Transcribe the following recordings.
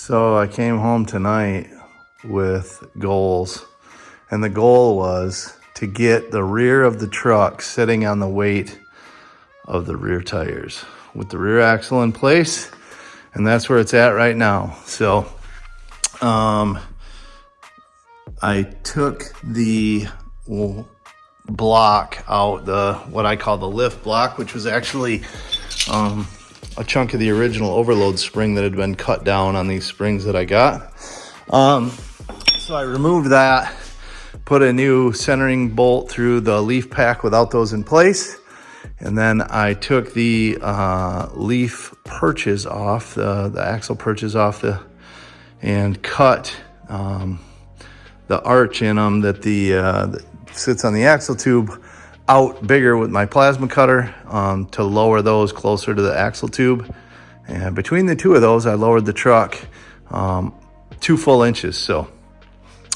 So I came home tonight with goals, and the goal was to get the rear of the truck sitting on the weight of the rear tires with the rear axle in place, and that's where it's at right now. So I took the block out, what I call the lift block, which was actually a chunk of the original overload spring that had been cut down on these springs that I got. So I removed that, put a new centering bolt through the leaf pack without those in place. And then I took the leaf perches off, the axle perches off and cut the arch in them that that sits on the axle tube out bigger with my plasma cutter to lower those closer to the axle tube. And between the two of those, I lowered the truck 2 full inches, so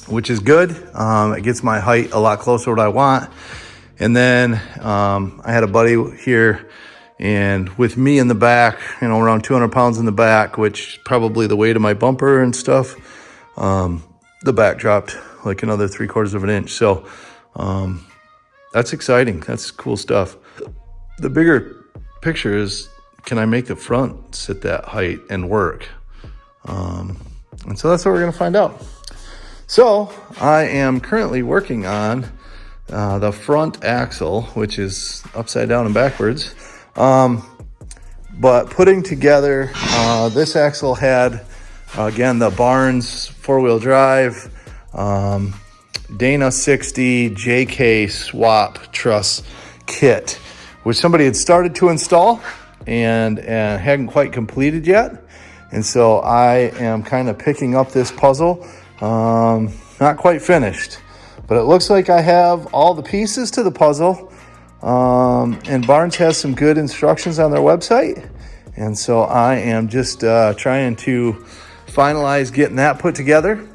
which is good. It gets my height a lot closer to what I want. And then I had a buddy here, and with me in the back, around 200 pounds in the back, which probably the weight of my bumper and stuff, the back dropped like another 3/4 of an inch. So that's exciting. That's cool stuff. The bigger picture is, can I make the front sit that height and work? And so that's what we're going to find out. So I am currently working on the front axle, which is upside down and backwards. But putting together, this axle had, again, the Barnes 4-wheel drive, Dana 60 JK swap truss kit, which somebody had started to install and hadn't quite completed yet. And so I am kind of picking up this puzzle, not quite finished, but it looks like I have all the pieces to the puzzle. And Barnes has some good instructions on their website. And so I am just trying to finalize getting that put together.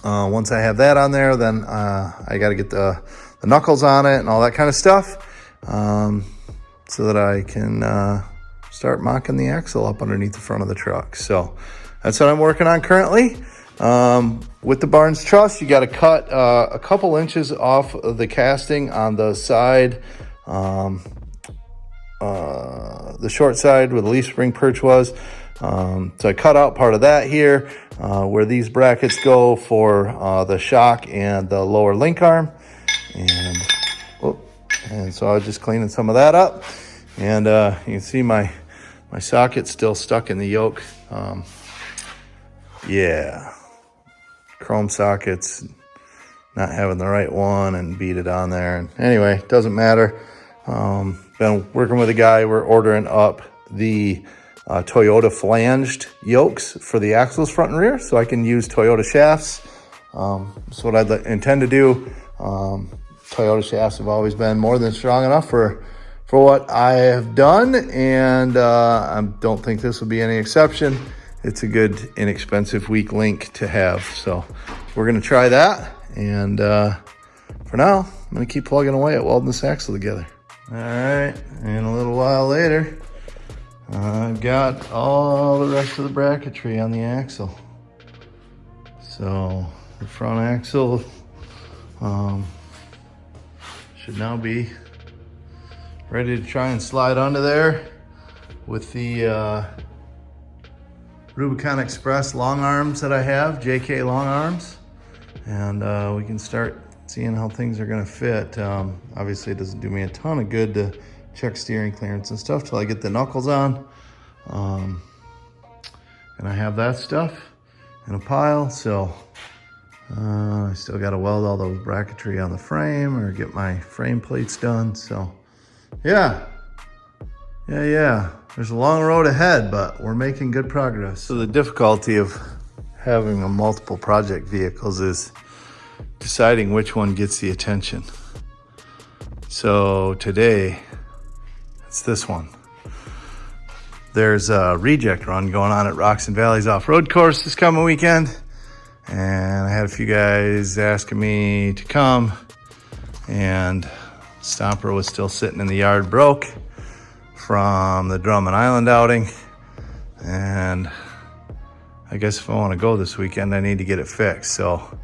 Once I have that on there, then I got to get the knuckles on it and all that kind of stuff, so that I can start mocking the axle up underneath the front of the truck. So that's what I'm working on currently. With the Barnes truss, you got to cut a couple inches off of the casting on the side, the short side where the leaf spring perch was. So I cut out part of that here, where these brackets go for the shock and the lower link arm. And so I was just cleaning some of that up. And you can see my socket's still stuck in the yoke. Yeah, chrome sockets, not having the right one, and beat it on there. And anyway, doesn't matter. Been working with a guy. We're ordering up the Toyota flanged yokes for the axles front and rear, so I can use Toyota shafts. That's what I intend to do. Toyota shafts have always been more than strong enough for what I have done, and I don't think this will be any exception. It's a good, inexpensive, weak link to have. So we're going to try that, and for now, I'm going to keep plugging away at welding this axle together. All right, and a little while later, I've got all the rest of the bracketry on the axle. So the front axle should now be ready to try and slide under there with the Rubicon Express long arms that I have, JK long arms. And we can start seeing how things are gonna fit. Obviously it doesn't do me a ton of good to check steering clearance and stuff till I get the knuckles on. And I have that stuff in a pile, so I still got to weld all those bracketry on the frame or get my frame plates done. So yeah. There's a long road ahead, but we're making good progress. So the difficulty of having a multiple project vehicles is deciding which one gets the attention. So today, it's this one. There's a reject run going on at Rocks and Valleys off-road course this coming weekend. And I had a few guys asking me to come, and Stomper was still sitting in the yard broke from the Drum and Island outing. And I guess if I want to go this weekend, I need to get it fixed. So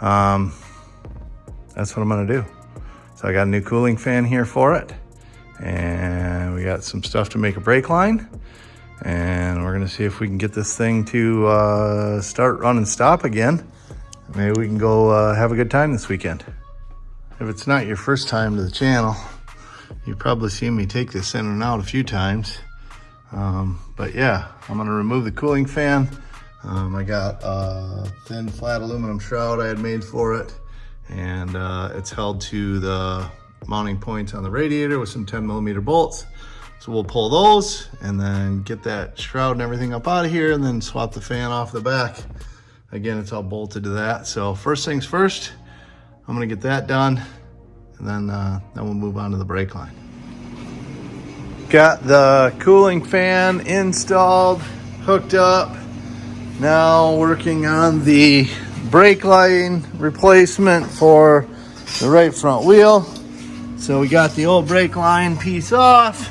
that's what I'm gonna do. So I got a new cooling fan here for it, and we got some stuff to make a brake line, and we're gonna see if we can get this thing to start run and stop again. Maybe we can go have a good time this weekend. If it's not your first time to the channel, you've probably seen me take this in and out a few times. But yeah, I'm gonna remove the cooling fan. I got a thin flat aluminum shroud I had made for it, and it's held to the mounting points on the radiator with some 10mm bolts. So we'll pull those and then get that shroud and everything up out of here, and then swap the fan off the back. Again, it's all bolted to that. So first things first, I'm gonna get that done, and then we'll move on to the brake line. Got the cooling fan installed, hooked up. Now working on the brake line replacement for the right front wheel. So we got the old brake line piece off,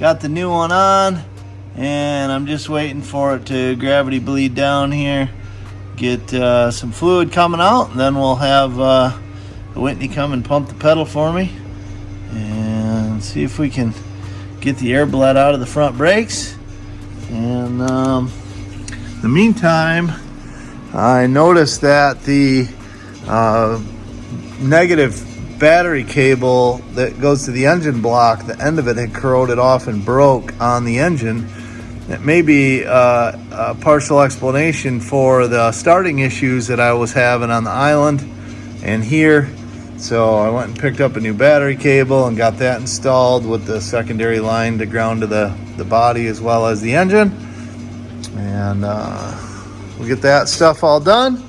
got the new one on, and I'm just waiting for it to gravity bleed down here, get some fluid coming out, and then we'll have Whitney come and pump the pedal for me and see if we can get the air bled out of the front brakes. And in the meantime, I noticed that the negative battery cable that goes to the engine block, the end of it had corroded off and broke on the engine. It may be a partial explanation for the starting issues that I was having on the island and here. So I went and picked up a new battery cable and got that installed with the secondary line to ground to the body as well as the engine. And we'll get that stuff all done.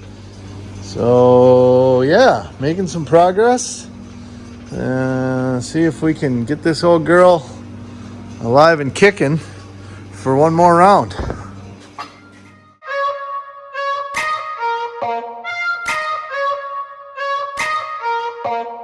So yeah, making some progress. See if we can get this old girl alive and kicking for one more round. Bye.